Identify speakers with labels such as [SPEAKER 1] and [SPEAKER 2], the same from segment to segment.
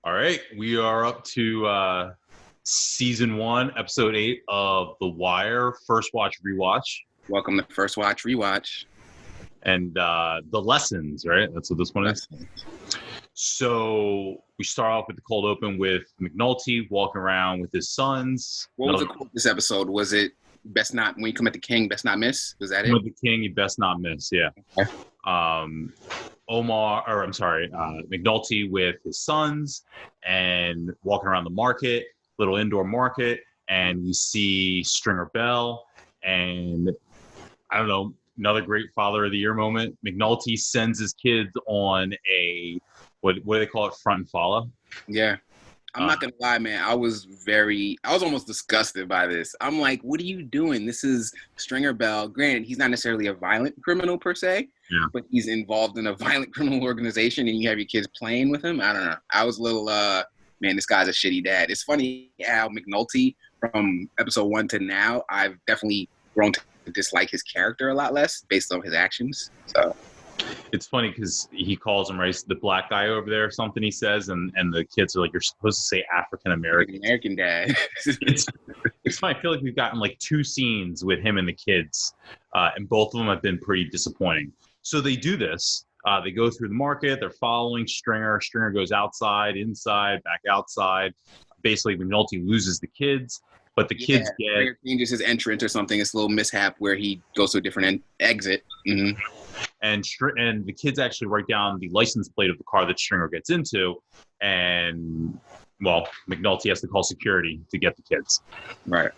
[SPEAKER 1] All right, we are up to season 1, episode 8 of The Wire, First Watch, Rewatch.
[SPEAKER 2] Welcome to First Watch, Rewatch.
[SPEAKER 1] And the lessons, right? That's what this one is. So we start off with the cold open with McNulty walking around with his sons.
[SPEAKER 2] What was the quote this episode? Was it best not, when you come at the king, best not miss? Was that it?
[SPEAKER 1] With the king, you best not miss, yeah.
[SPEAKER 2] Okay.
[SPEAKER 1] McNulty with his sons and walking around the market, little indoor market, and we see Stringer Bell, and I don't know, another great Father of the Year moment. McNulty sends his kids on a, what do they call it, front and follow?
[SPEAKER 2] Yeah. I'm not going to lie, man. I was almost disgusted by this. I'm like, what are you doing? This is Stringer Bell. Granted, he's not necessarily a violent criminal per se, but he's involved in a violent criminal organization and you have your kids playing with him. I don't know. I was a little, man, this guy's a shitty dad. It's funny how McNulty, from episode 1 to now, I've definitely grown to dislike his character a lot less based on his actions. So
[SPEAKER 1] it's funny because he calls him, right, the black guy over there or something, he says, and the kids are like, you're supposed to say African-American
[SPEAKER 2] dad.
[SPEAKER 1] it's funny. I feel like we've gotten like 2 scenes with him and the kids, and both of them have been pretty disappointing. So they do this. They go through the market. They're following Stringer. Stringer goes outside, inside, back outside. Basically, McNulty loses the kids. But the kids
[SPEAKER 2] Stringer changes his entrance or something. It's a little mishap where he goes to a different exit. Mm-hmm.
[SPEAKER 1] And the kids actually write down the license plate of the car that Stringer gets into. And, well, McNulty has to call security to get the kids.
[SPEAKER 2] Right.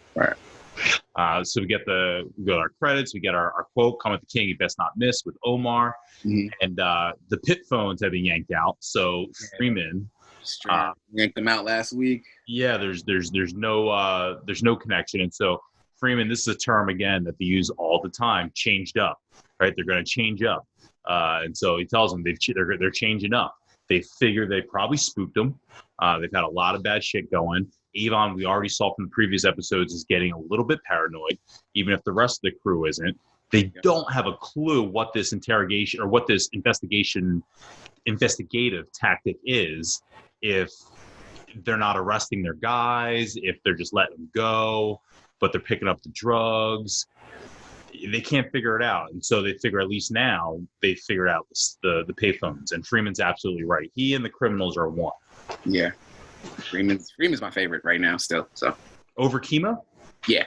[SPEAKER 1] So we go to our credits. We get our quote, "Come at the king, you best not miss," with Omar. Mm-hmm. And the pit phones have been yanked out. So Freeman
[SPEAKER 2] yanked them out last week.
[SPEAKER 1] Yeah, there's no connection. And so Freeman, this is a term again that they use all the time, changed up, right? They're going to change up. And so he tells them they're changing up. They figure they probably spooked them. They've had a lot of bad shit going. Avon, we already saw from the previous episodes, is getting a little bit paranoid, even if the rest of the crew isn't. They don't have a clue what this interrogation or what this investigative tactic is, if they're not arresting their guys, if they're just letting them go, but they're picking up the drugs. They can't figure it out. And so they figure, at least now, they figured out the payphones. And Freeman's absolutely right. He and the criminals are one.
[SPEAKER 2] Yeah. Freeman's my favorite right now still. So
[SPEAKER 1] over Kima?
[SPEAKER 2] Yeah.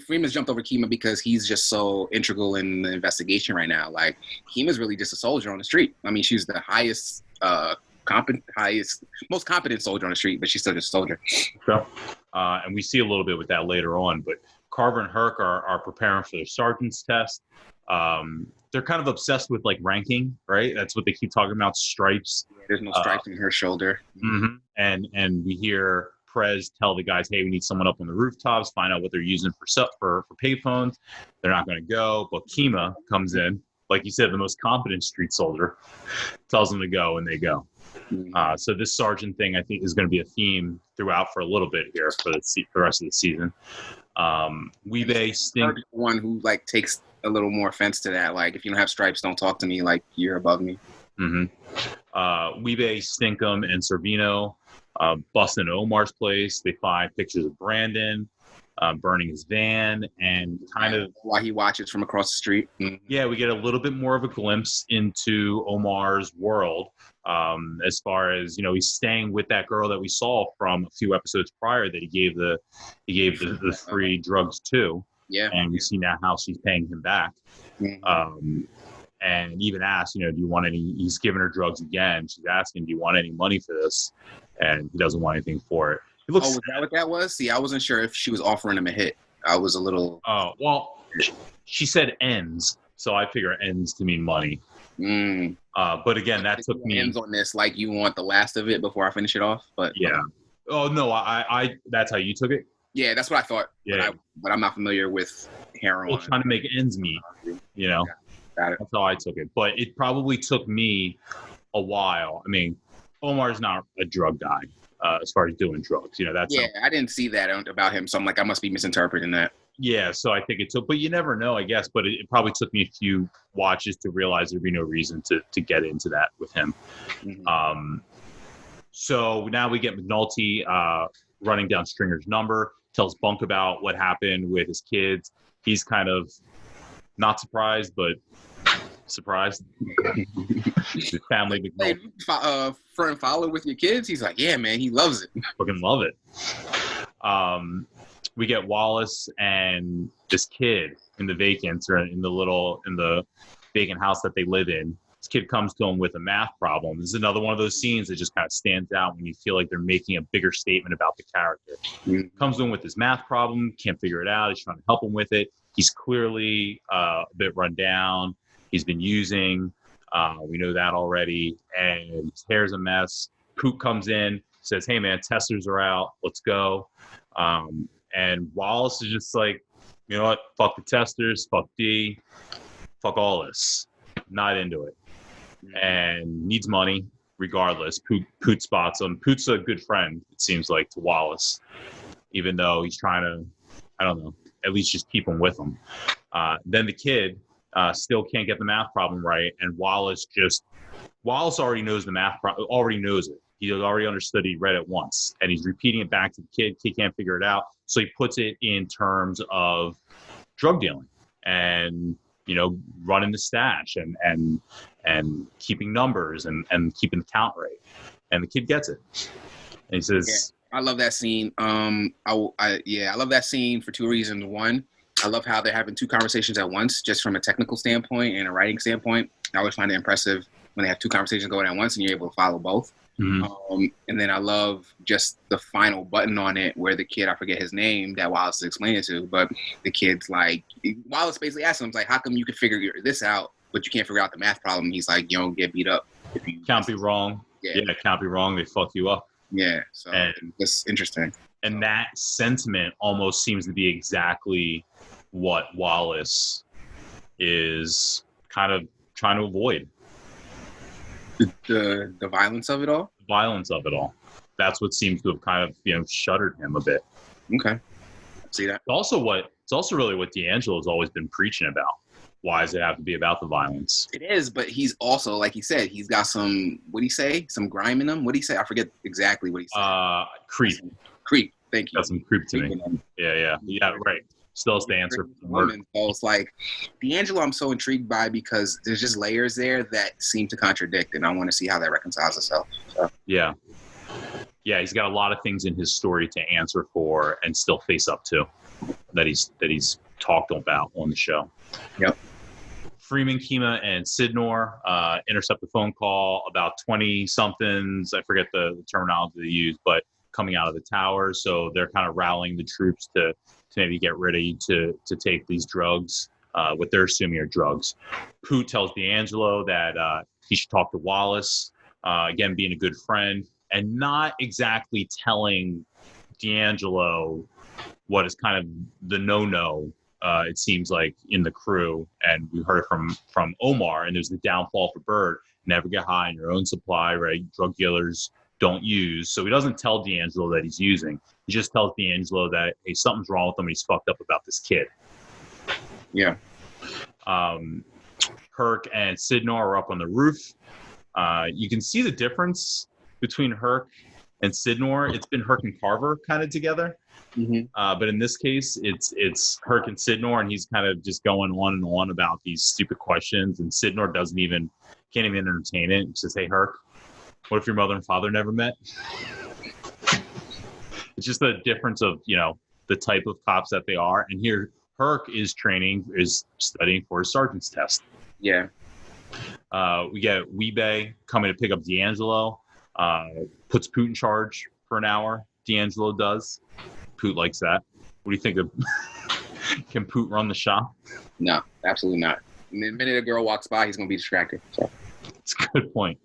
[SPEAKER 2] Freeman's jumped over Kima because he's just so integral in the investigation right now. Like, Kima's really just a soldier on the street. I mean, she's the most competent soldier on the street, but she's still just a soldier.
[SPEAKER 1] Okay. And we see a little bit with that later on, but Carver and Herc are preparing for their sergeant's test. They're kind of obsessed with like ranking, right? That's what they keep talking about, stripes.
[SPEAKER 2] There's no stripes in her shoulder.
[SPEAKER 1] Mm-hmm. And we hear Prez tell the guys, hey, we need someone up on the rooftops, find out what they're using for payphones. They're not going to go, but Kima comes in, like you said, the most competent street soldier, tells them to go, and they go. So this sergeant thing, I think, is going to be a theme throughout for a little bit here for the rest of the season. Weebay stink.
[SPEAKER 2] One who like takes a little more offense to that. Like, if you don't have stripes, don't talk to me. Like, you're above me.
[SPEAKER 1] Mm-hmm. Weebay, Stinkum, and Servino bust into Omar's place. They find pictures of Brandon burning his van, and kind of
[SPEAKER 2] while he watches from across the street. Mm-hmm.
[SPEAKER 1] Yeah, we get a little bit more of a glimpse into Omar's world. As far as, he's staying with that girl that we saw from a few episodes prior that he gave the free drugs to.
[SPEAKER 2] Yeah.
[SPEAKER 1] And we see now how she's paying him back. Mm-hmm. And even asked, do you want any, he's giving her drugs again. She's asking, do you want any money for this? And he doesn't want anything for it. He looks
[SPEAKER 2] was that what that was? See, I wasn't sure if she was offering him a hit. I was a little...
[SPEAKER 1] Oh, well, she said ends. So I figure ends to mean money. But again, that took me
[SPEAKER 2] ends on this, like you want the last of it before I finish it off. But
[SPEAKER 1] yeah. Oh no, I that's how you took it.
[SPEAKER 2] Yeah, that's what I thought.
[SPEAKER 1] Yeah,
[SPEAKER 2] but I'm not familiar with heroin.
[SPEAKER 1] Well, trying to make ends meet.
[SPEAKER 2] Yeah, got it.
[SPEAKER 1] That's how I took it. But it probably took me a while. I mean, Omar's not a drug guy as far as doing drugs. That's
[SPEAKER 2] I didn't see that about him, so I'm like, I must be misinterpreting that.
[SPEAKER 1] Yeah, so I think it took, but you never know, I guess. But it probably took me a few watches to realize there'd be no reason to get into that with him. Mm-hmm. So now we get McNulty running down Stringer's number, tells Bunk about what happened with his kids. He's kind of not surprised, but surprised. The family McNulty.
[SPEAKER 2] Hey, front and follow with your kids? He's like, yeah, man, he loves it.
[SPEAKER 1] Fucking love it. We get Wallace and this kid in the vacant, or in the vacant house that they live in. This kid comes to him with a math problem. This is another one of those scenes that just kind of stands out when you feel like they're making a bigger statement about the character. Comes to him with his math problem, can't figure it out. He's trying to help him with it. He's clearly a bit run down. He's been using. We know that already. And his hair's a mess. Poot comes in, says, hey, man, testers are out. Let's go. And Wallace is just like, you know what? Fuck the testers. Fuck D. Fuck all this. Not into it. And needs money regardless. Poot spots him. Poot's a good friend, it seems like, to Wallace, even though he's trying to, I don't know, at least just keep him with him. Then the kid still can't get the math problem right, and Wallace already knows the math problem, already knows it. He already understood. He read it once, and he's repeating it back to the kid. Kid can't figure it out, so he puts it in terms of drug dealing and, you know, running the stash and keeping numbers and keeping the count right. And the kid gets it. And he says,
[SPEAKER 2] I love that scene. I love that scene for two reasons. One, I love how they're having two conversations at once, just from a technical standpoint and a writing standpoint. I always find it impressive when they have two conversations going at once and you're able to follow both. Mm-hmm. And then I love just the final button on it where the kid, I forget his name, that Wallace is explaining to, but the kid's like, Wallace basically asks him, like, how come you can figure this out, but you can't figure out the math problem? He's like, you don't get beat up. If you
[SPEAKER 1] can't be wrong. Yeah, can't be wrong. They fuck you up.
[SPEAKER 2] Yeah, so it's interesting.
[SPEAKER 1] And that sentiment almost seems to be exactly what Wallace is kind of trying to avoid.
[SPEAKER 2] The violence of it all?
[SPEAKER 1] The violence of it all. That's what seems to have kind of, you know, shuttered him a bit.
[SPEAKER 2] Okay. See that?
[SPEAKER 1] It's also really what D'Angelo's always been preaching about. Why does it have to be about the violence?
[SPEAKER 2] It is, but he's also, like he said, he's got some, what'd he say? Some grime in him? What'd he say? I forget exactly what he said.
[SPEAKER 1] Creep.
[SPEAKER 2] Creep, thank you.
[SPEAKER 1] Got some creep to me. Yeah, right. Still has to answer for woman.
[SPEAKER 2] So it's like, D'Angelo I'm so intrigued by because there's just layers there that seem to contradict, and I want to see how that reconciles itself. So.
[SPEAKER 1] Yeah, he's got a lot of things in his story to answer for and still face up to that he's talked about on the show.
[SPEAKER 2] Yep.
[SPEAKER 1] Freeman, Kima, and Sidnor intercept the phone call about 20-somethings. I forget the terminology they use, but coming out of the tower. So they're kind of rallying the troops to maybe get ready to take these drugs, what they're assuming are drugs. Poot tells D'Angelo that he should talk to Wallace, again, being a good friend, and not exactly telling D'Angelo what is kind of the no-no, it seems like, in the crew. And we heard it from Omar, and there's the downfall for Bird. Never get high on your own supply, right? Drug dealers don't use. So he doesn't tell D'Angelo that he's using. He just tells D'Angelo that, hey, something's wrong with him. He's fucked up about this kid.
[SPEAKER 2] Yeah.
[SPEAKER 1] Herc and Sidnor are up on the roof. You can see the difference between Herc and Sidnor. It's been Herc and Carver kind of together. Mm-hmm. But in this case, it's Herc and Sidnor, and he's kind of just going on and on about these stupid questions. And Sidnor can't even entertain it. He says, hey, Herc, what if your mother and father never met? It's just the difference of, you know, the type of cops that they are. And here, Herc is studying for his sergeant's test.
[SPEAKER 2] Yeah.
[SPEAKER 1] We get Weebay coming to pick up D'Angelo, puts Poot in charge for an hour. D'Angelo does. Poot likes that. What do you think of? Can Poot run the shop?
[SPEAKER 2] No, absolutely not. And the minute a girl walks by, he's going to be distracted. So.
[SPEAKER 1] It's a good point.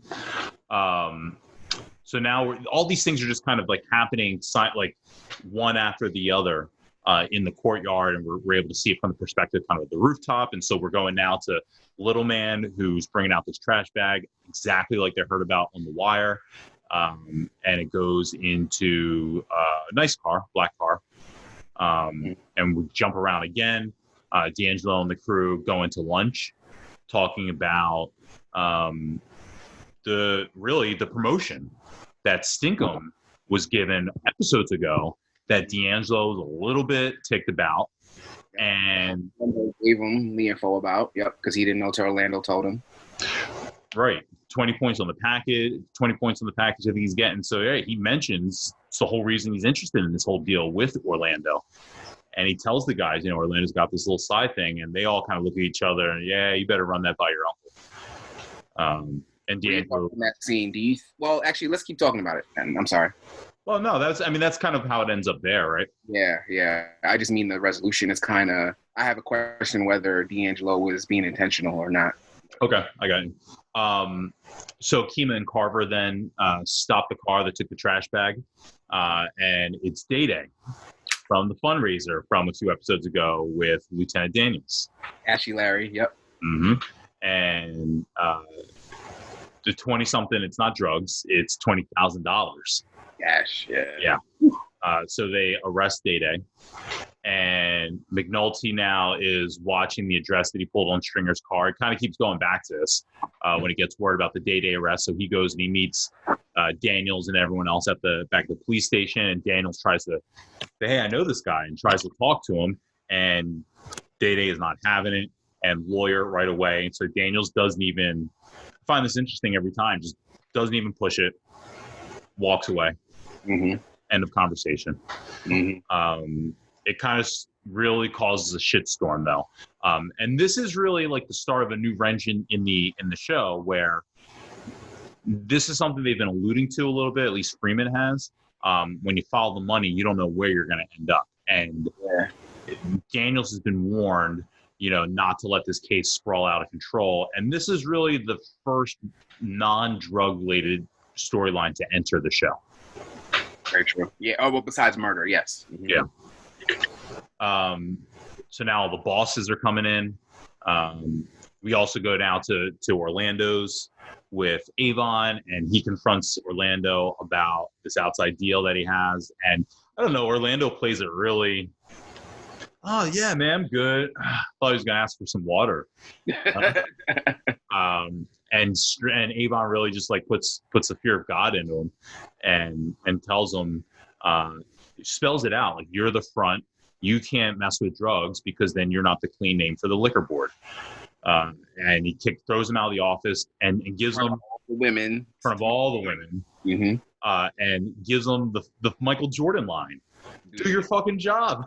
[SPEAKER 1] So now all these things are just kind of like happening, like one after the other in the courtyard, and we're able to see it from the perspective kind of the rooftop. And so we're going now to Little Man, who's bringing out this trash bag, exactly like they heard about on The Wire. And it goes into a nice car, black car. And we jump around again. D'Angelo and the crew go into lunch, talking about the promotion that Stinkum was given episodes ago that D'Angelo was a little bit ticked about. And
[SPEAKER 2] gave him the info about, because he didn't know till Orlando told him.
[SPEAKER 1] Right. 20 points on the package, I think he's getting. So yeah, he mentions it's the whole reason he's interested in this whole deal with Orlando. And he tells the guys, Orlando's got this little side thing, and they all kind of look at each other and, yeah, you better run that by your uncle. And D'Angelo.
[SPEAKER 2] In that scene, well, actually, let's keep talking about it. And I'm sorry.
[SPEAKER 1] Well, no, that's kind of how it ends up there, right?
[SPEAKER 2] Yeah. I just mean the resolution is kind of, I have a question whether D'Angelo was being intentional or not.
[SPEAKER 1] Okay, I got you. So Kima and Carver then stopped the car that took the trash bag, and it's Day from the fundraiser from a few episodes ago with Lieutenant Daniels.
[SPEAKER 2] Ashy Larry, yep.
[SPEAKER 1] Mm-hmm. And the 20-something, it's not drugs, it's $20,000.
[SPEAKER 2] Cash,
[SPEAKER 1] yeah. So they arrest Day, and McNulty now is watching the address that he pulled on Stringer's car. It kind of keeps going back to this when he gets word about the Day arrest. So he goes and he meets Daniels and everyone else back at the police station, and Daniels tries to say, hey, I know this guy, and tries to talk to him, and Day is not having it, and lawyer right away. So Daniels doesn't even find this interesting every time, just doesn't even push it, walks away.
[SPEAKER 2] Mm-hmm.
[SPEAKER 1] End of conversation.
[SPEAKER 2] Mm-hmm.
[SPEAKER 1] It kind of really causes a shitstorm, though. And this is really like the start of a new wrench in the show, where this is something they've been alluding to a little bit, at least Freeman has. When you follow the money, you don't know where you're going to end up. And Daniels has been warned, not to let this case sprawl out of control. And this is really the first non-drug related storyline to enter the show.
[SPEAKER 2] Very true. Yeah. Oh, well, besides murder, yes. Mm-hmm.
[SPEAKER 1] Yeah. So now the bosses are coming in. We also go down to Orlando's with Avon, and he confronts Orlando about this outside deal that he has. And I don't know, Orlando plays it really. Oh yeah, man, I'm good. Thought he was gonna ask for some water. And Avon really just like puts the fear of God into him, and tells him, spells it out, like, you're the front, you can't mess with drugs because then you're not the clean name for the liquor board. And he throws him out of the office and gives him
[SPEAKER 2] in
[SPEAKER 1] front of all the women,
[SPEAKER 2] mm-hmm.
[SPEAKER 1] And gives them the Michael Jordan line: "Do your fucking job."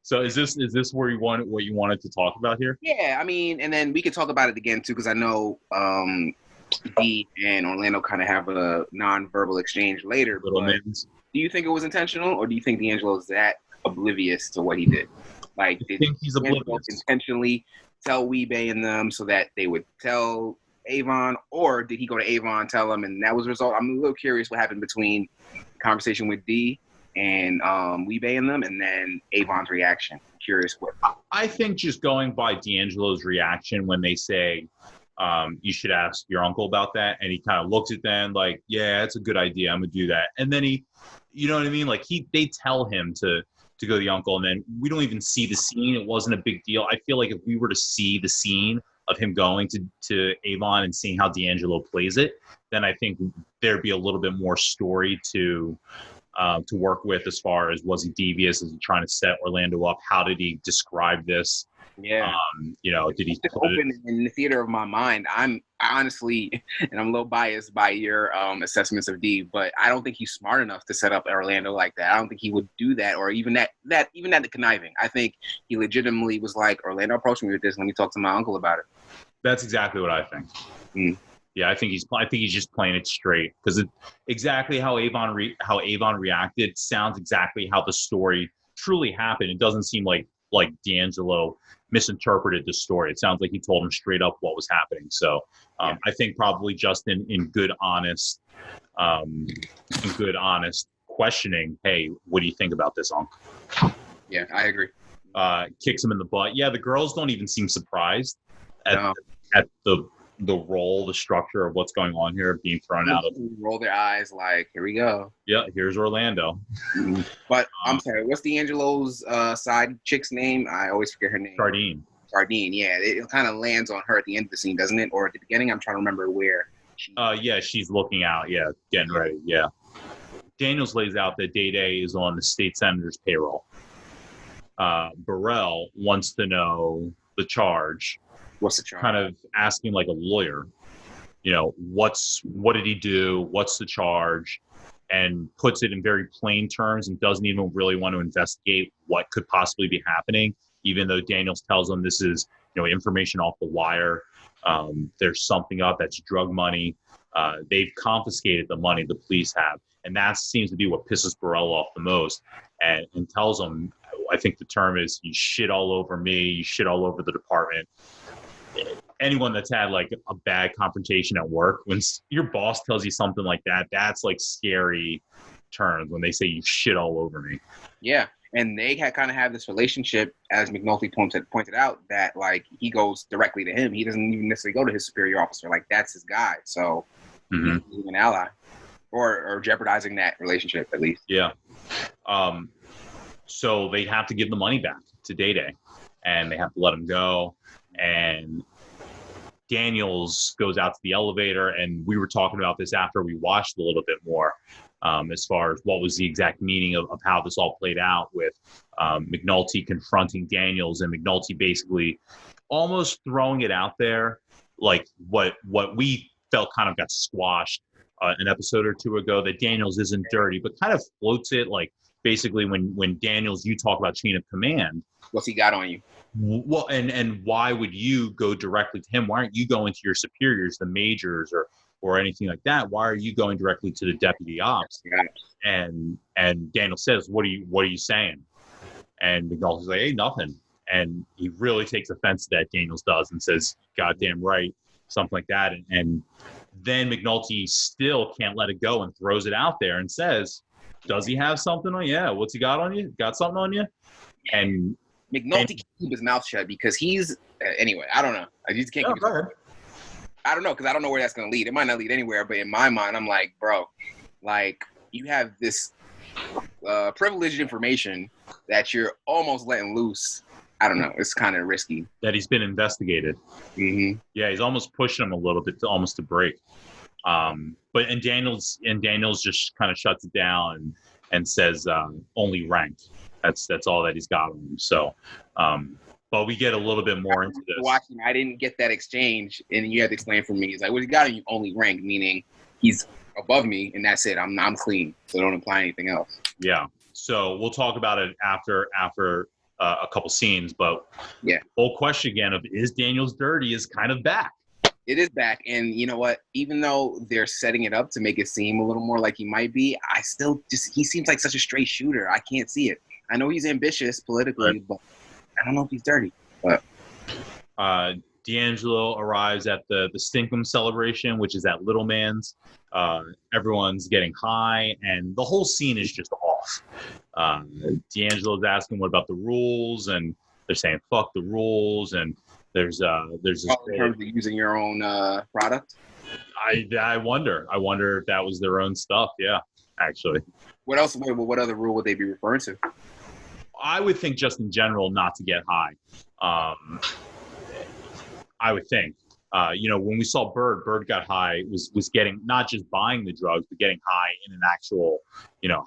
[SPEAKER 1] So is this where what you wanted to talk about here?
[SPEAKER 2] Yeah, I mean, and then we could talk about it again too, because I know Dee and Orlando kind of have a non-verbal exchange later.
[SPEAKER 1] Little
[SPEAKER 2] but
[SPEAKER 1] names.
[SPEAKER 2] Do you think it was intentional, or do you think D'Angelo is that oblivious to what he did? Like, did
[SPEAKER 1] he's oblivious?
[SPEAKER 2] Intentionally tell Weebay and them so that they would tell Avon, or did he go to Avon, tell them, and that was the result? I'm a little curious what happened between the conversation with Dee and Weebay and them, and then Avon's reaction. Curious what.
[SPEAKER 1] I think just going by D'Angelo's reaction when they say, you should ask your uncle about that, and he kind of looks at them like, yeah, that's a good idea, I'm gonna do that. And then he, you know what I mean? Like they tell him to go to the uncle, and then we don't even see the scene. It wasn't a big deal. I feel like if we were to see the scene of him going to Avon and seeing how D'Angelo plays it, then I think there'd be a little bit more story to work with, as far as, was he devious? Is he trying to set Orlando up? How did he describe this?
[SPEAKER 2] Yeah.
[SPEAKER 1] Did he
[SPEAKER 2] open in the theater of my mind? I honestly, and I'm a little biased by your assessments of D, but I don't think he's smart enough to set up Orlando like that. I don't think he would do that, or even that the conniving. I think he legitimately was like, Orlando approached me with this. Let me talk to my uncle about it.
[SPEAKER 1] That's exactly what I think.
[SPEAKER 2] Mm.
[SPEAKER 1] Yeah, I think he's just playing it straight, because exactly how Avon reacted sounds exactly how the story truly happened. It doesn't seem like D'Angelo misinterpreted the story. It sounds like he told him straight up what was happening. So I think probably just in good honest questioning, hey, what do you think about this, Unc?
[SPEAKER 2] Yeah, I agree.
[SPEAKER 1] Kicks him in the butt. Yeah, the girls don't even seem surprised at the role, the structure of what's going on here being thrown out.
[SPEAKER 2] Roll their eyes like, here we go.
[SPEAKER 1] Yeah, here's Orlando.
[SPEAKER 2] But I'm sorry, what's D'Angelo's side chick's name? I always forget her name.
[SPEAKER 1] Sardine,
[SPEAKER 2] yeah. It kind of lands on her at the end of the scene, doesn't it? Or at the beginning? I'm trying to remember where.
[SPEAKER 1] Yeah, she's looking out. Yeah, getting ready. Yeah. Daniels lays out that Day is on the state senator's payroll. Burrell wants to know the charge.
[SPEAKER 2] What's the charge?
[SPEAKER 1] Kind of asking like a lawyer, what did he do? What's the charge? And puts it in very plain terms and doesn't even really want to investigate what could possibly be happening, even though Daniels tells them this is, information off the wire. There's something up that's drug money. They've confiscated the money the police have. And that seems to be what pisses Burrell off the most and tells him, I think the term is, you shit all over me, you shit all over the department. Anyone that's had like a bad confrontation at work, when your boss tells you something like that, that's like scary terms when they say you shit all over me.
[SPEAKER 2] Yeah. And they kind of have this relationship, as McNulty pointed out, that like he goes directly to him. He doesn't even necessarily go to his superior officer. Like that's his guy. So he's an ally or jeopardizing that relationship at least.
[SPEAKER 1] Yeah. So they have to give the money back to Day and they have to let him go. And Daniels goes out to the elevator, and we were talking about this after we watched a little bit more, as far as what was the exact meaning of how this all played out with McNulty confronting Daniels and McNulty basically almost throwing it out there, like what we felt kind of got squashed an episode or two ago, that Daniels isn't dirty, but kind of floats it like basically when Daniels, you talk about chain of command.
[SPEAKER 2] What's he got on you?
[SPEAKER 1] Well, and why would you go directly to him? Why aren't you going to your superiors, the majors, or anything like that? Why are you going directly to the deputy ops? And Daniel says, "What are you saying?" And McNulty's like, "Hey, nothing." And he really takes offense to that. Daniels does and says, "Goddamn right," something like that. And then McNulty still can't let it go and throws it out there and says, "Does he have something on you? Yeah, what's he got on you? Got something on you?" And
[SPEAKER 2] McNulty can keep his mouth shut because he's anyway. I don't know. I just can't. Keep I don't know because I don't know where that's going to lead. It might not lead anywhere, but in my mind, I'm like, bro, like you have this privileged information that you're almost letting loose. I don't know. It's kind of risky.
[SPEAKER 1] That he's been investigated.
[SPEAKER 2] Mm-hmm.
[SPEAKER 1] Yeah, he's almost pushing him a little bit, almost to break. But Daniels just kind of shuts it down and says only ranked. That's all that he's got on him. So, but we get a little bit more into this.
[SPEAKER 2] Watching, I didn't get that exchange, and you had to explain for me. It's like, what he got on you only ranked, meaning he's above me, and that's it. I'm clean, so don't imply anything else.
[SPEAKER 1] Yeah. So we'll talk about it after a couple scenes, but
[SPEAKER 2] yeah,
[SPEAKER 1] the whole question again of is Daniels dirty is kind of back.
[SPEAKER 2] It is back, and you know what? Even though they're setting it up to make it seem a little more like he might be, I still he seems like such a straight shooter. I can't see it. I know he's ambitious politically, right, but I don't know if he's dirty. But
[SPEAKER 1] D'Angelo arrives at the Stinkum celebration, which is at Little Man's. Everyone's getting high, and the whole scene is just off. D'Angelo's asking, what about the rules? And they're saying, fuck the rules. And there's this
[SPEAKER 2] in terms of using your own product.
[SPEAKER 1] I wonder if that was their own stuff. Yeah, actually.
[SPEAKER 2] What else? What other rule would they be referring to?
[SPEAKER 1] I would think just in general not to get high. I would think. When we saw Bird got high, was getting not just buying the drugs, but getting high in an actual,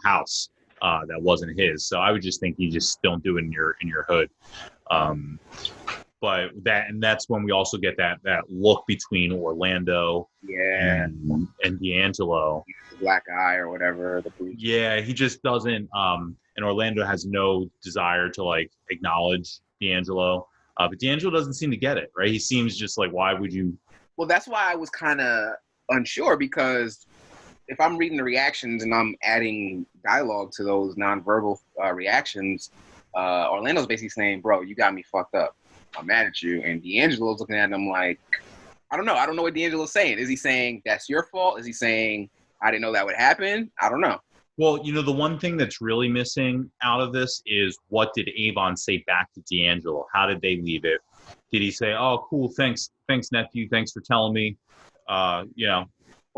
[SPEAKER 1] house that wasn't his. So I would just think you just don't do it in your hood. But that's when we also get that look between Orlando and D'Angelo.
[SPEAKER 2] The black eye or whatever.
[SPEAKER 1] Yeah, he just doesn't. And Orlando has no desire to like acknowledge D'Angelo. But D'Angelo doesn't seem to get it, right? He seems just like, why would you?
[SPEAKER 2] Well, that's why I was kind of unsure, because if I'm reading the reactions and I'm adding dialogue to those nonverbal reactions, Orlando's basically saying, bro, you got me fucked up. I'm mad at you. And D'Angelo's looking at him like, I don't know. I don't know what D'Angelo's saying. Is he saying that's your fault? Is he saying I didn't know that would happen? I don't know.
[SPEAKER 1] Well, the one thing that's really missing out of this is what did Avon say back to D'Angelo? How did they leave it? Did he say, oh, cool, thanks, nephew, thanks for telling me, Or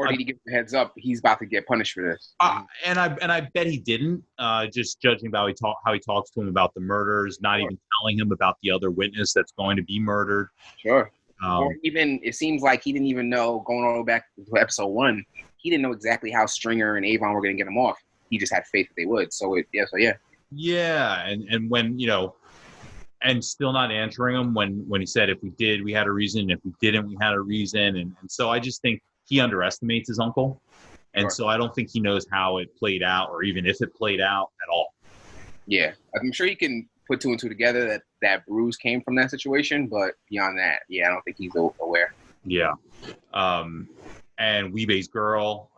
[SPEAKER 2] did he give the heads up? He's about to get punished for this.
[SPEAKER 1] And I bet he didn't. Just judging about how he talks to him about the murders, not even telling him about the other witness that's going to be murdered.
[SPEAKER 2] Sure. Or even, it seems like he didn't even know, going all the way back to episode 1, he didn't know exactly how Stringer and Avon were going to get him off. He just had faith that they would. So yeah.
[SPEAKER 1] Yeah, and when, and still not answering him when he said, if we did, we had a reason. If we didn't, we had a reason. And so I just think he underestimates his uncle. And so I don't think he knows how it played out, or even if it played out at all.
[SPEAKER 2] Yeah, I'm sure he can put 2 and 2 together that bruise came from that situation. But beyond that, I don't think he's aware.
[SPEAKER 1] Yeah. And Weebei's girl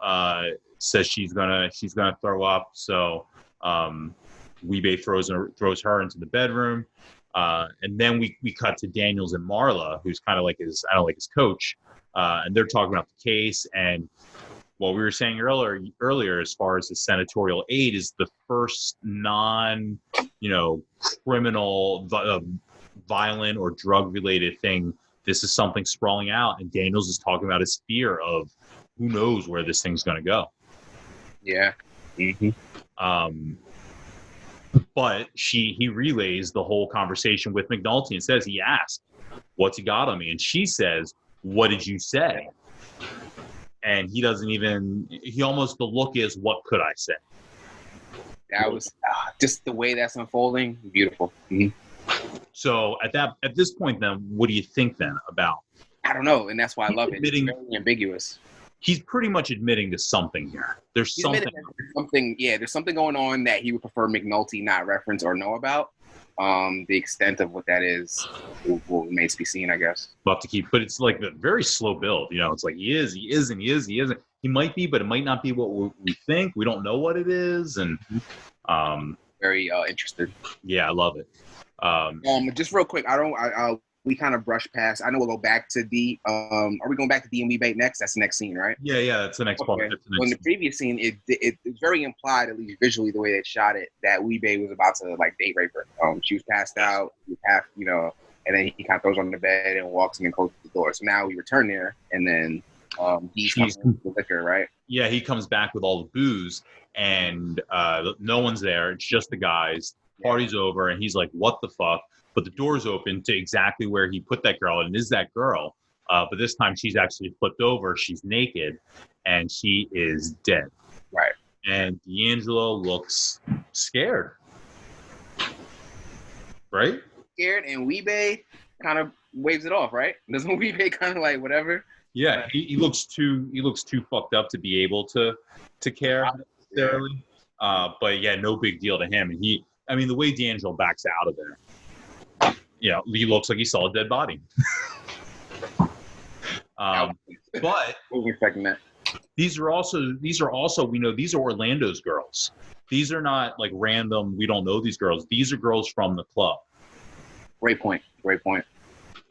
[SPEAKER 1] says she's gonna throw up. So Weebei throws her into the bedroom. And then we cut to Daniels and Marla, who's kind of like his coach, and they're talking about the case. And what we were saying earlier, as far as the senatorial aid, is the first criminal, violent or drug related thing. This is something sprawling out, and Daniels is talking about his fear of who knows where this thing's going to go.
[SPEAKER 2] Yeah. Mm-hmm.
[SPEAKER 1] But he relays the whole conversation with McNulty and says, he asked, what's he got on me? And she says, what did you say? And he doesn't even, the look is, what could I say?
[SPEAKER 2] That was just the way that's unfolding. Beautiful. Mm-hmm.
[SPEAKER 1] So at this point, then, what do you think then about?
[SPEAKER 2] I don't know. And that's why I love it. It's very ambiguous.
[SPEAKER 1] He's pretty much admitting to something here. There's something.
[SPEAKER 2] There's something going on that he would prefer McNulty not reference or know about. The extent of what that is will remain to be seen, I guess.
[SPEAKER 1] We'll have to keep, but it's like a very slow build. It's like he isn't. He might be, but it might not be what we think. We don't know what it is, and
[SPEAKER 2] very interested.
[SPEAKER 1] Yeah, I love it.
[SPEAKER 2] Just real quick, we kind of brushed past. I know we'll go back to D. Are we going back to D and Weebei next? That's the next scene, right?
[SPEAKER 1] Yeah, that's the next part.
[SPEAKER 2] In the previous scene, it's very implied, at least visually, the way they shot it, that Weebei was about to date rape her. She was passed out, and then he kind of throws her on the bed and walks in and closes the door. So now we return there, and then he comes with the liquor, right?
[SPEAKER 1] Yeah, he comes back with all the booze, and no one's there. It's just the guys. Party's over, and he's like, what the fuck? But the door's open to exactly where he put that girl, and it is that girl. But this time she's actually flipped over. She's naked, and she is dead.
[SPEAKER 2] Right.
[SPEAKER 1] And D'Angelo looks scared. Right?
[SPEAKER 2] Scared, and Weebei kind of waves it off, right? Doesn't Weebei kind of like whatever?
[SPEAKER 1] Yeah, he looks too fucked up to be able to care necessarily. But yeah, no big deal to him. And the way D'Angelo backs out of there, he looks like he saw a dead body. But these are also we know these are Orlando's girls. These are not like random. We don't know these girls. These are girls from the club.
[SPEAKER 2] Great point.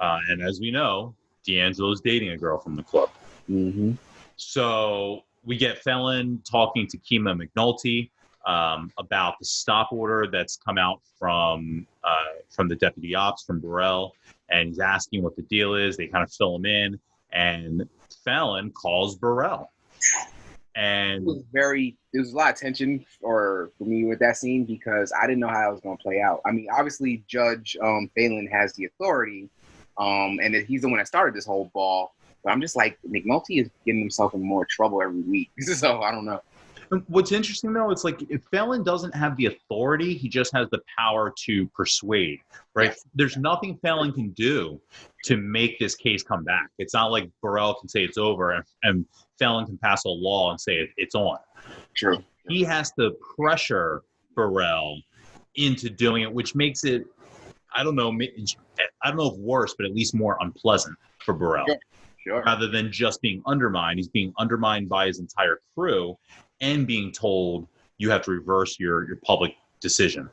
[SPEAKER 1] And as we know, D'Angelo's dating a girl from the club.
[SPEAKER 2] Mm-hmm.
[SPEAKER 1] So we get Felon talking to Kima McNulty about the stop order that's come out from the deputy ops from Burrell, and he's asking what the deal is. They kind of fill him in, and Felon calls Burrell. And there was a lot of tension for me with that scene because I didn't know how it was going to play out. Obviously Judge Phelan has the authority, and he's the one that started this whole ball. But I'm just like, McNulty is getting himself in more trouble every week. So I don't know. What's interesting, though, it's like if Felon doesn't have the authority, he just has the power to persuade, right? Yes. There's nothing Felon can do to make this case come back. It's not like Burrell can say it's over and Felon can pass a law and say it's on.
[SPEAKER 2] True.
[SPEAKER 1] He has to pressure Burrell into doing it, which makes it, I don't know if worse, but at least more unpleasant for Burrell.
[SPEAKER 2] Sure.
[SPEAKER 1] Rather than just being undermined. He's being undermined by his entire crew and being told you have to reverse your public decision.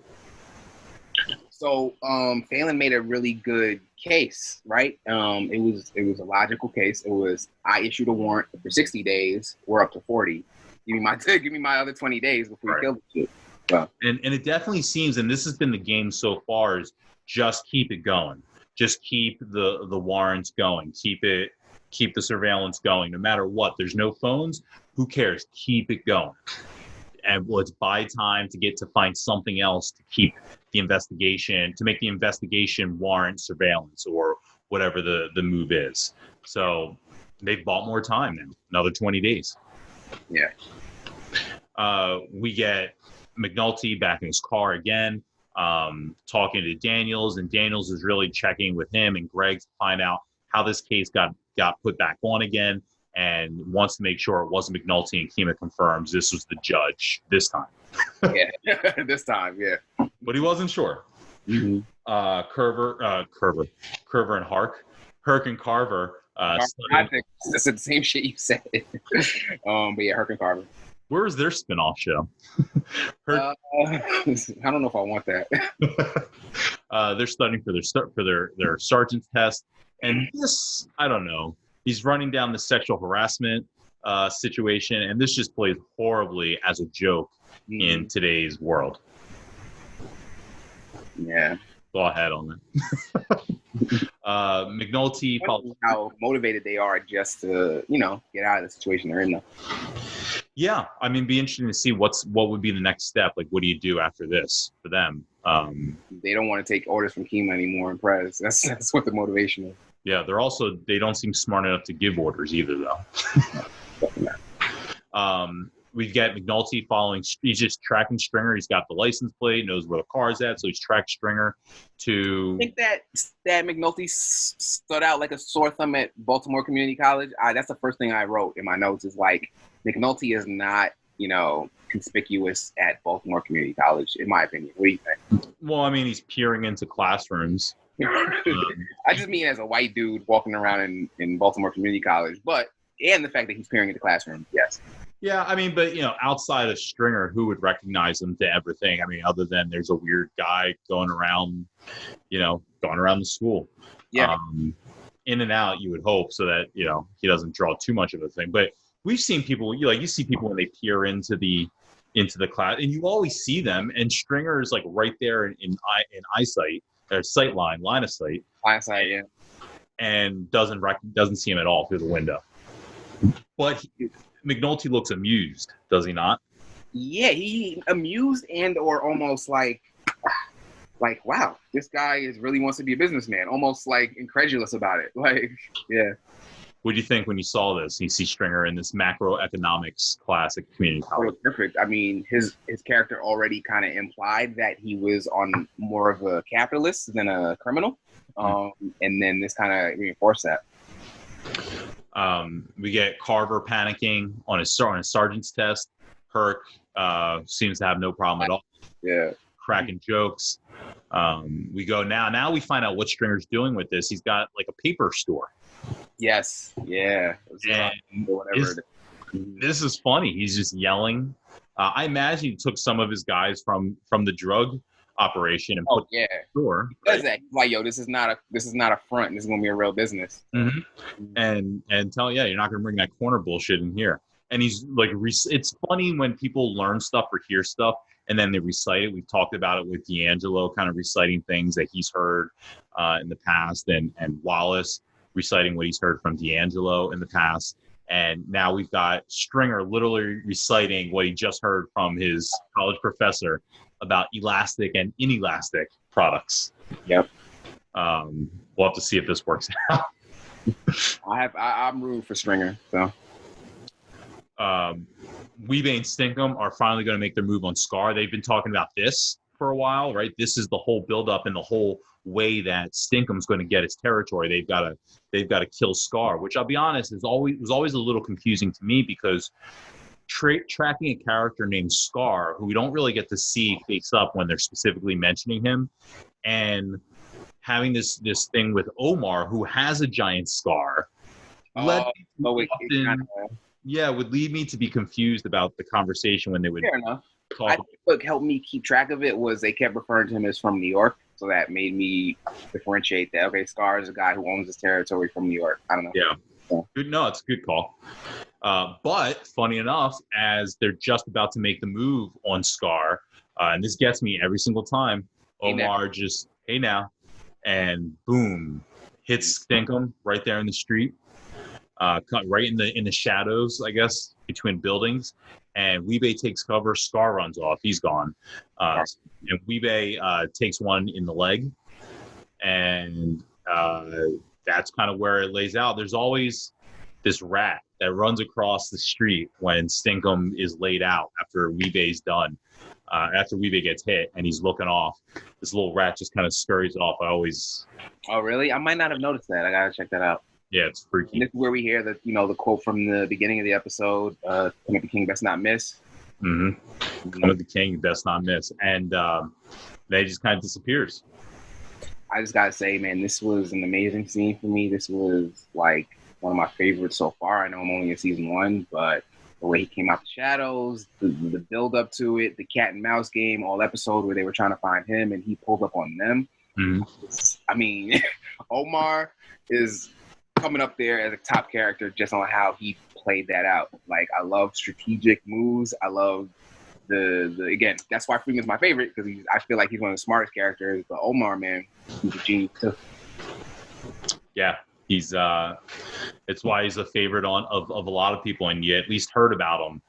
[SPEAKER 2] So Phelan made a really good case, right? It was a logical case. It was, I issued a warrant for 60 days. We're up to 40. Give me my other 20 days before you kill the shit. So.
[SPEAKER 1] And it definitely seems, and this has been the game so far, is just keep it going. Just keep the warrants going. Keep the surveillance going, no matter what. There's no phones. Who cares? Keep it going. And let's buy time to find something else to keep the investigation, to make the investigation warrant surveillance or whatever the move is. So they've bought more time now, another 20 days.
[SPEAKER 2] Yeah.
[SPEAKER 1] We get McNulty back in his car again, talking to Daniels, and Daniels is really checking with him and Greg to find out how this case got put back on again, and wants to make sure it wasn't McNulty, and Kima confirms this was the judge this time.
[SPEAKER 2] Yeah, this time, yeah.
[SPEAKER 1] But he wasn't sure.
[SPEAKER 2] Mm-hmm.
[SPEAKER 1] Curver and Herc and Carver.
[SPEAKER 2] I think that's the same shit you said. But yeah, Herc and Carver.
[SPEAKER 1] Where is their spinoff show?
[SPEAKER 2] I don't know if I want that.
[SPEAKER 1] They're studying for their sergeant's test, and this, I don't know. He's running down the sexual harassment situation, and this just plays horribly as a joke in today's world.
[SPEAKER 2] Yeah.
[SPEAKER 1] Go ahead on that. McNulty.
[SPEAKER 2] How motivated they are just to, get out of the situation they're in. Though.
[SPEAKER 1] Yeah, I mean, be interesting to see what would be the next step. Like, what do you do after this for them?
[SPEAKER 2] They don't want to take orders from Kima anymore and Prez. That's what the motivation is.
[SPEAKER 1] Yeah, they don't seem smart enough to give orders either, though. We get McNulty following. He's just tracking Stringer. He's got the license plate, knows where the car's at, so he's tracked Stringer to.
[SPEAKER 2] I think that McNulty stood out like a sore thumb at Baltimore Community College. That's the first thing I wrote in my notes. Is like McNulty is not, conspicuous at Baltimore Community College, in my opinion. What do you think?
[SPEAKER 1] Well, I mean, he's peering into classrooms.
[SPEAKER 2] I just mean as a white dude walking around in Baltimore Community College, and the fact that he's peering into classrooms. Yes.
[SPEAKER 1] Yeah, I mean, but, outside of Stringer, who would recognize him to everything? I mean, other than there's a weird guy going around the school.
[SPEAKER 2] Yeah.
[SPEAKER 1] In and out, you would hope, so that, he doesn't draw too much of a thing. But we've seen people, you see people when they peer into the class, and you always see them, and Stringer is, like, right there in eyesight, or sight line of sight.
[SPEAKER 2] Eyesight, yeah.
[SPEAKER 1] And doesn't see him at all through the window. But McNulty looks amused, does he not?
[SPEAKER 2] Yeah, he amused and or almost like, wow, this guy really wants to be a businessman. Almost like incredulous about it. Like, yeah.
[SPEAKER 1] What do you think when you saw this? You see Stringer in this macroeconomics class at community college.
[SPEAKER 2] Oh, perfect. I mean, his character already kind of implied that he was on more of a capitalist than a criminal. And then this kind of reinforced that.
[SPEAKER 1] We get Carver panicking on his sergeant's test. Herc seems to have no problem at all.
[SPEAKER 2] Yeah, cracking
[SPEAKER 1] jokes. We go now we find out what Stringer's doing with this. He's got like a paper store.
[SPEAKER 2] Yes. Yeah.
[SPEAKER 1] Whatever. This is funny. He's just yelling. I imagine he took some of his guys from the drug operation and put in the store.
[SPEAKER 2] He does that. Like, yo, this is not a front. This is gonna be a real business.
[SPEAKER 1] Mm-hmm. And you're not gonna bring that corner bullshit in here. And he's like, it's funny when people learn stuff or hear stuff and then they recite it. We've talked about it with D'Angelo, kind of reciting things that he's heard in the past, and Wallace reciting what he's heard from D'Angelo in the past. And now we've got Stringer literally reciting what he just heard from his college professor about elastic and inelastic products.
[SPEAKER 2] Yep.
[SPEAKER 1] We'll have to see if this works out.
[SPEAKER 2] I'm rooting for Stringer. So.
[SPEAKER 1] Weebay and Stinkum are finally going to make their move on Scar. They've been talking about this for a while, right? This is the whole buildup and the whole way that Stinkum's going to get his territory. They've got to kill Scar, which I'll be honest was always a little confusing to me, because tracking a character named Scar, who we don't really get to see face up when they're specifically mentioning him, and having this thing with Omar, who has a giant scar, would lead me to be confused about the conversation when they would.
[SPEAKER 2] Fair enough. I think what helped me keep track of it was they kept referring to him as from New York, so that made me differentiate that. Okay, Scar is a guy who owns his territory from New York. I don't know.
[SPEAKER 1] Yeah. Good. No, it's a good call. But funny enough, as they're just about to make the move on Scar, and this gets me every single time, Omar just, hey now, and boom, hits Stinkum right there in the street, cut right in the shadows, I guess, between buildings. And Weebay takes cover. Scar runs off. He's gone. And Weebay takes one in the leg. And that's kind of where it lays out. There's always this rat that runs across the street when Stinkum is laid out after Weebay's done. After Weebay gets hit and he's looking off, this little rat just kind of scurries off.
[SPEAKER 2] Oh, really? I might not have noticed that. I gotta check that out.
[SPEAKER 1] Yeah, it's freaky.
[SPEAKER 2] And this is where we hear the quote from the beginning of the episode, "Come at the king, best not miss."
[SPEAKER 1] Mm-hmm. Come at the king, best not miss. And then he just kind of disappears.
[SPEAKER 2] I just gotta say, man, this was an amazing scene for me. This was like one of my favorites so far. I know I'm only in season 1, but the way he came out the shadows, the build up to it, the cat and mouse game, all episode where they were trying to find him and he pulled up on them.
[SPEAKER 1] Mm-hmm.
[SPEAKER 2] I mean, Omar is coming up there as a top character just on how he played that out. Like, I love strategic moves. I love the again, that's why Freeman's my favorite, because I feel like he's one of the smartest characters. But Omar, man, he's a genius too.
[SPEAKER 1] Yeah. He's it's why he's a favorite of a lot of people, and you at least heard about him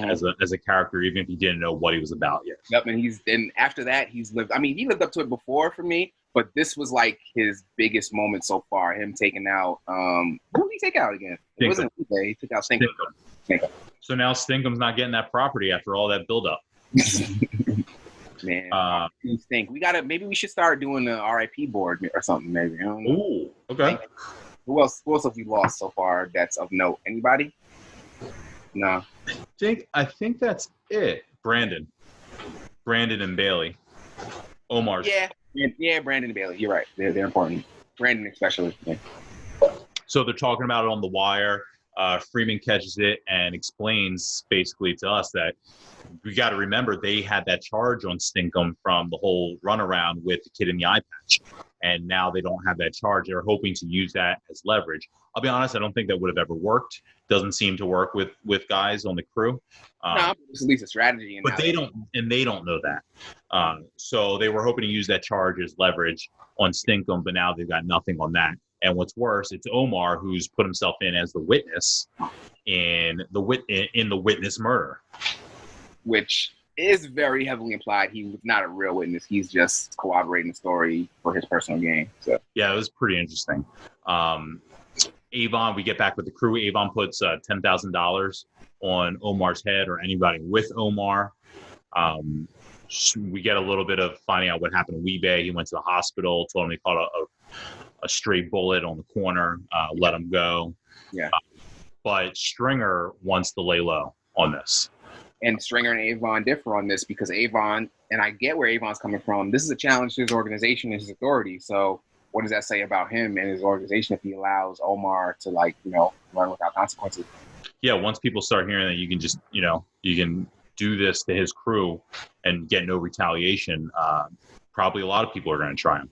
[SPEAKER 1] as a character, even if you didn't know what he was about yet.
[SPEAKER 2] Yep, and after that he lived up to it before for me, but this was like his biggest moment so far. Him taking out who did he take out again? It wasn't Weebay, he took out Stinkum.
[SPEAKER 1] So now Stinkum's not getting that property after all that buildup.
[SPEAKER 2] Man, maybe we should start doing the RIP board or something, maybe. I don't know.
[SPEAKER 1] Ooh, okay.
[SPEAKER 2] Who else have we lost so far that's of note? Anybody? No.
[SPEAKER 1] I think that's it. Brandon and Bailey. Omar's.
[SPEAKER 2] Yeah, Brandon and Bailey. You're right. They're important. Brandon especially. Yeah.
[SPEAKER 1] So they're talking about it on the wire. Freeman catches it and explains basically to us that we got to remember they had that charge on Stinkum from the whole runaround with the kid in the eye patch. And now they don't have that charge. They're hoping to use that as leverage. I'll be honest, I don't think that would have ever worked. Doesn't seem to work with guys on the crew.
[SPEAKER 2] No, it's at least a strategy.
[SPEAKER 1] But they don't know that. So they were hoping to use that charge as leverage on Stinkum, but now they've got nothing on that. And what's worse, it's Omar who's put himself in as the witness in the witness murder. Which
[SPEAKER 2] is very heavily implied. He was not a real witness. He's just corroborating the story for his personal gain. So
[SPEAKER 1] yeah, it was pretty interesting. Avon, we get back with the crew. Avon puts $10,000 on Omar's head, or anybody with Omar. We get a little bit of finding out what happened to Weebay. He went to the hospital, told him he caught a stray bullet on the corner, let him go.
[SPEAKER 2] Yeah.
[SPEAKER 1] But Stringer wants to lay low on this.
[SPEAKER 2] And Stringer and Avon differ on this because Avon, and I get where Avon's coming from, this is a challenge to his organization and his authority. So what does that say about him and his organization if he allows Omar to, run without consequences?
[SPEAKER 1] Yeah, once people start hearing that you can just, you can do this to his crew and get no retaliation, probably a lot of people are going to try him.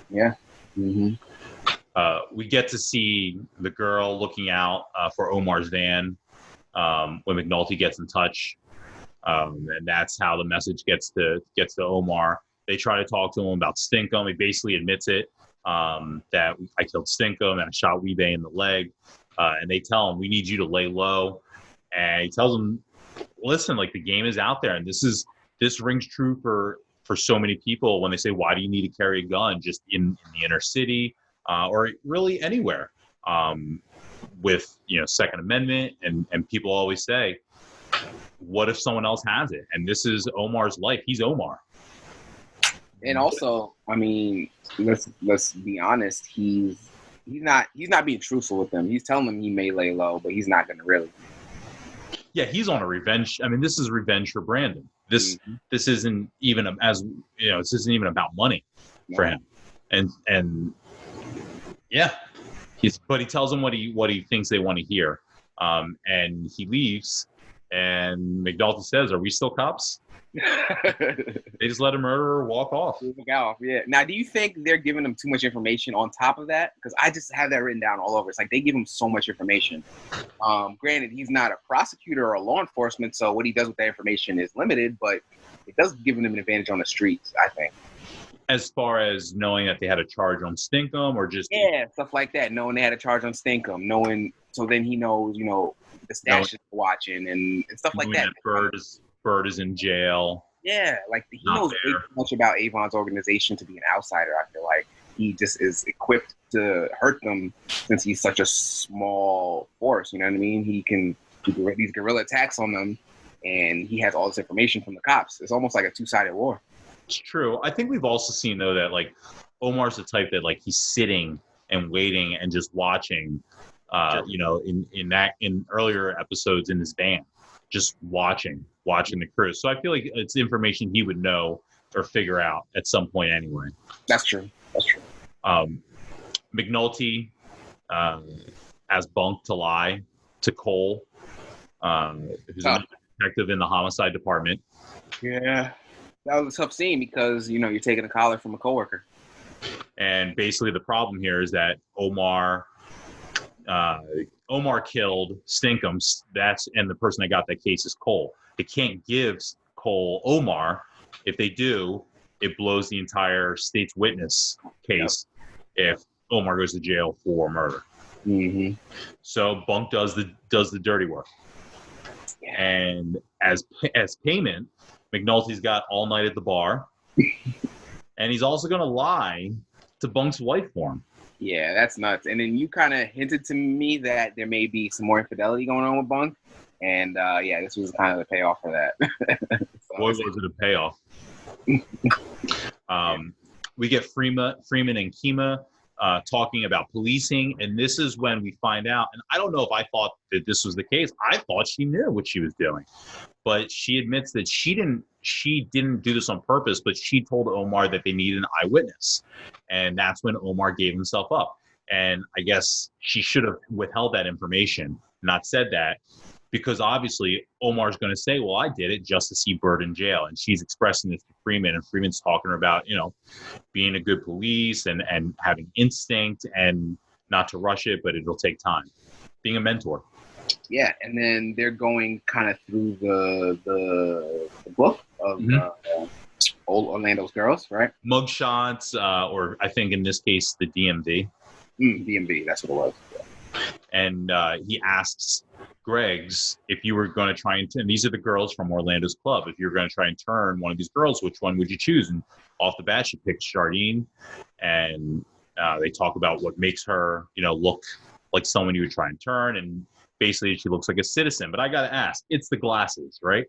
[SPEAKER 2] Yeah. Mm-hmm.
[SPEAKER 1] We get to see the girl looking out for Omar's van when McNulty gets in touch. And that's how the message gets to Omar. They try to talk to him about Stinkum. He basically admits it, that I killed Stinkum and I shot Weebay in the leg. And they tell him, we need you to lay low. And he tells them, listen, the game is out there. And this rings true for so many people when they say, why do you need to carry a gun just in the inner city or really anywhere? With Second Amendment, and people always say, what if someone else has it? And this is Omar's life. He's Omar.
[SPEAKER 2] And also, I mean, let's be honest, he's not being truthful with them. He's telling them he may lay low, but he's not gonna really.
[SPEAKER 1] Yeah, he's on a revenge. I mean, this is revenge for Brandon. This isn't even this isn't even about money for him. And yeah. But he tells them what he thinks they want to hear, and he leaves. And McNulty says, "Are we still cops?" They just let a murderer walk off.
[SPEAKER 2] Yeah. Now, do you think they're giving him too much information on top of that? Because I just have that written down all over. It's like they give him so much information. Granted, he's not a prosecutor or law enforcement, so what he does with that information is limited. But it does give him an advantage on the streets, I think.
[SPEAKER 1] As far as knowing that they had a charge on Stinkum, or just
[SPEAKER 2] stuff like that. Knowing they had a charge on Stinkum, so then he knows, the stash is watching and stuff like that.
[SPEAKER 1] Bird is in jail.
[SPEAKER 2] Yeah, he knows way too much about Avon's organization to be an outsider. I feel like he just is equipped to hurt them since he's such a small force. You know what I mean? He can do these guerrilla attacks on them, and he has all this information from the cops. It's almost like a two-sided war.
[SPEAKER 1] It's true. I think we've also seen though that like Omar's the type that like he's sitting and waiting and just watching. You know, in earlier episodes in his van, just watching the crew. So I feel like it's information he would know or figure out at some point anyway.
[SPEAKER 2] That's true.
[SPEAKER 1] McNulty as Bunk to lie to Cole, who's a detective in the homicide department.
[SPEAKER 2] Yeah, that was a tough scene because, you know, you're taking a collar from a coworker.
[SPEAKER 1] And basically the problem here is that Omar killed Stinkum. And the person that got that case is Cole. They can't give Cole Omar. If they do, it blows the entire state's witness case if Omar goes to jail for murder.
[SPEAKER 2] Mm-hmm.
[SPEAKER 1] So Bunk does the dirty work. And as payment, McNulty's got all night at the bar. And he's also going to lie to Bunk's wife for him.
[SPEAKER 2] Yeah, that's nuts. And then you kind of hinted to me that there may be some more infidelity going on with Bunk. And yeah, this was kind of the payoff for that.
[SPEAKER 1] Boy, was it a payoff. We get Freeman and Kima talking about policing. And this is when we find out, and I don't know if I thought that this was the case. I thought she knew what she was doing. But she admits that she didn't do this on purpose, but she told Omar that they needed an eyewitness. And that's when Omar gave himself up. And I guess she should have withheld that information, not said that, because obviously Omar's going to say, well, I did it just to see Bird in jail. And she's expressing this to Freeman, and Freeman's talking about, you know, being a good police and having instinct and not to rush it, but it'll take time. Being a mentor.
[SPEAKER 2] Yeah, and then they're going kind of through the book of old Orlando's girls, right?
[SPEAKER 1] Mugshots, or I think in this case, the DMV.
[SPEAKER 2] DMV, that's what it was. Yeah.
[SPEAKER 1] And he asks Greg's if you were going to try and these are the girls from Orlando's club. If you're going to try and turn one of these girls, which one would you choose? And off the bat, she picks Jardine, and they talk about what makes her, you know, look like someone you would try and turn, and basically she looks like a citizen. But I got to ask, it's the glasses, right?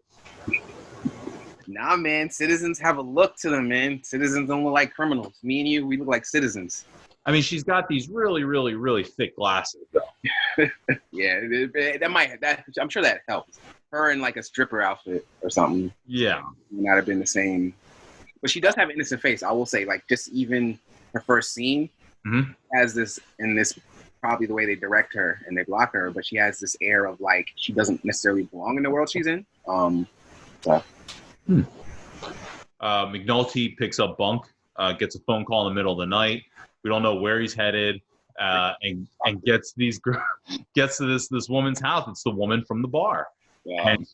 [SPEAKER 2] Nah, man, citizens have a look to them, man. Citizens don't look like criminals. Me and you, we look like citizens.
[SPEAKER 1] I mean, she's got these really, really, really thick glasses, though.
[SPEAKER 2] Yeah, I'm sure that helps. Her in like a stripper outfit or something.
[SPEAKER 1] Yeah.
[SPEAKER 2] Would not have been the same. But she does have an innocent face, I will say. Like, just even her first scene has this, in this, probably the way they direct her and they block her, but she has this air of like she doesn't necessarily belong in the world she's in.
[SPEAKER 1] McNulty picks up Bunk, gets a phone call in the middle of the night. We don't know where he's headed, and gets to this woman's house. It's the woman from the bar, and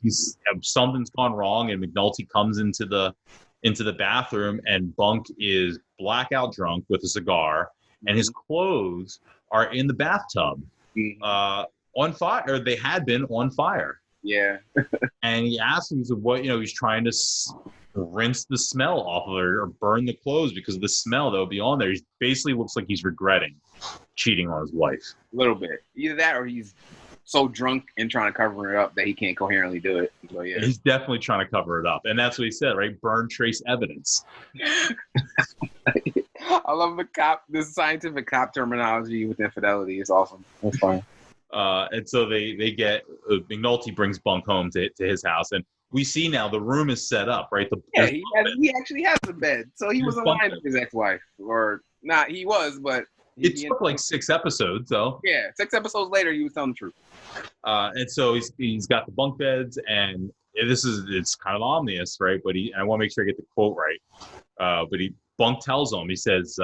[SPEAKER 1] something's gone wrong. And McNulty comes into the bathroom, and Bunk is blackout drunk with a cigar, and his clothes are in the bathtub, on fire. Or they had been on fire.
[SPEAKER 2] Yeah.
[SPEAKER 1] And he asks him, what, you know, he's trying to rinse the smell off of her or burn the clothes because of the smell that would be on there. He basically looks like he's regretting cheating on his wife.
[SPEAKER 2] A little bit. Either that or he's so drunk and trying to cover it up that he can't coherently do it. So, yeah.
[SPEAKER 1] He's definitely trying to cover it up. And that's what he said, right? Burn trace evidence.
[SPEAKER 2] I love this scientific cop terminology with infidelity. It's awesome. That's fine.
[SPEAKER 1] And so they get McNulty brings Bunk home to his house, and we see now the room is set up, right?
[SPEAKER 2] He actually has a bed, so he wasn't lying to his ex-wife, or not. He was, but
[SPEAKER 1] it took like 6 episodes, though.
[SPEAKER 2] Yeah, 6 episodes later, he was telling the truth.
[SPEAKER 1] And so he's got the bunk beds, and it's kind of ominous, right? But I want to make sure I get the quote right. But Bunk tells him, he says,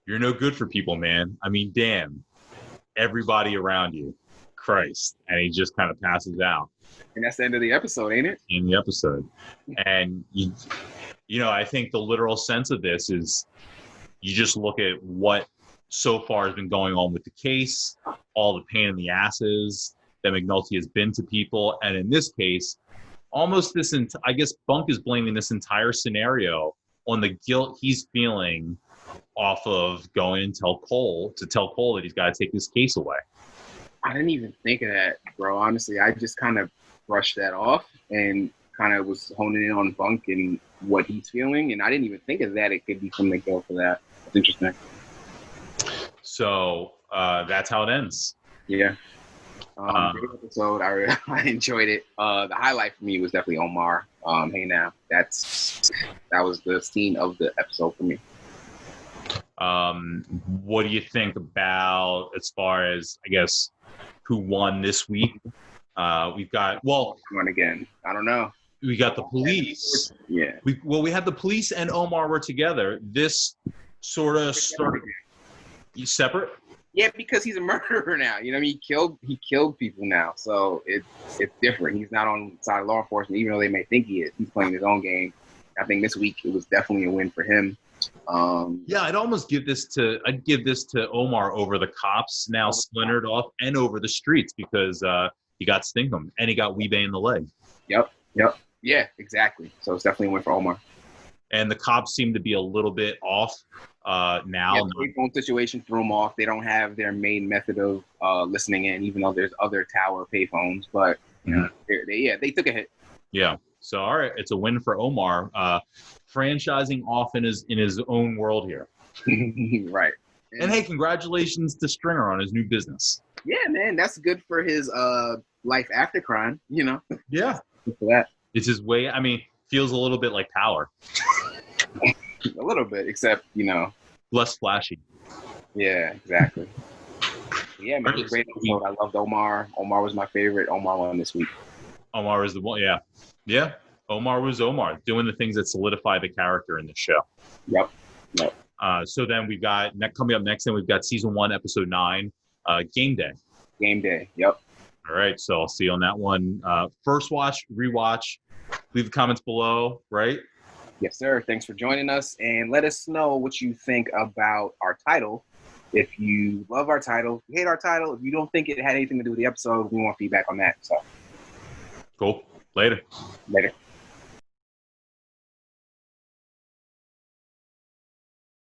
[SPEAKER 1] "You're no good for people, man. I mean, damn. Everybody around you, Christ." And he just kind of passes out.
[SPEAKER 2] And that's the end of the episode, ain't it?
[SPEAKER 1] In the episode. And you know, I think the literal sense of this is you just look at what so far has been going on with the case, all the pain in the asses that McNulty has been to people, and in this case, almost I guess Bunk is blaming this entire scenario on the guilt he's feeling off of going and tell Cole that he's got to take this case away.
[SPEAKER 2] I didn't even think of that, bro. Honestly, I just kind of brushed that off and kind of was honing in on Bunk and what he's feeling. And I didn't even think of that. It could be from the go for that. That's interesting.
[SPEAKER 1] So that's how it ends.
[SPEAKER 2] Yeah. Great episode. I enjoyed it. The highlight for me was definitely Omar. Hey now, that was the scene of the episode for me.
[SPEAKER 1] What do you think about as far as, I guess, who won this week? We've got
[SPEAKER 2] one again. I don't know.
[SPEAKER 1] We got the police.
[SPEAKER 2] Yeah.
[SPEAKER 1] We had the police and Omar were together. This sort of started separate.
[SPEAKER 2] Yeah, because he's a murderer now. You know what I mean? He killed people now. So it's different. He's not on the side of law enforcement, even though they may think he is. He's playing his own game. I think this week it was definitely a win for him.
[SPEAKER 1] Yeah, I'd give this to Omar over the cops now splintered off and over the streets because he got Stinkham and he got Weebay in the leg.
[SPEAKER 2] Yep. Yeah, exactly. So it's definitely a win for Omar.
[SPEAKER 1] And the cops seem to be a little bit off now.
[SPEAKER 2] Yeah, the payphone situation threw them off. They don't have their main method of listening in, even though there's other tower payphones. But they took a hit.
[SPEAKER 1] Yeah. So all right, it's a win for Omar. Franchising off in his own world here.
[SPEAKER 2] Right.
[SPEAKER 1] And hey, congratulations to Stringer on his new business.
[SPEAKER 2] Yeah, man, that's good for his life after crime. You know.
[SPEAKER 1] Yeah.
[SPEAKER 2] Good for that.
[SPEAKER 1] It's his way. I mean, feels a little bit like Power.
[SPEAKER 2] A little bit, except,
[SPEAKER 1] less flashy.
[SPEAKER 2] Yeah, exactly. Yeah, man, it was a great episode. I loved Omar. Omar was my favorite. Omar won this week.
[SPEAKER 1] Omar is the one, yeah. Yeah, Omar was Omar, doing the things that solidify the character in the show.
[SPEAKER 2] Yep.
[SPEAKER 1] So then we've got, coming up next, then we've got Season 1, Episode 9, Game Day.
[SPEAKER 2] Game Day, yep.
[SPEAKER 1] All right, so I'll see you on that one. First watch, rewatch. Leave the comments below, right?
[SPEAKER 2] Yes, sir. Thanks for joining us. And let us know what you think about our title. If you love our title, if you hate our title, if you don't think it had anything to do with the episode, we want feedback on that. So,
[SPEAKER 1] cool. Later.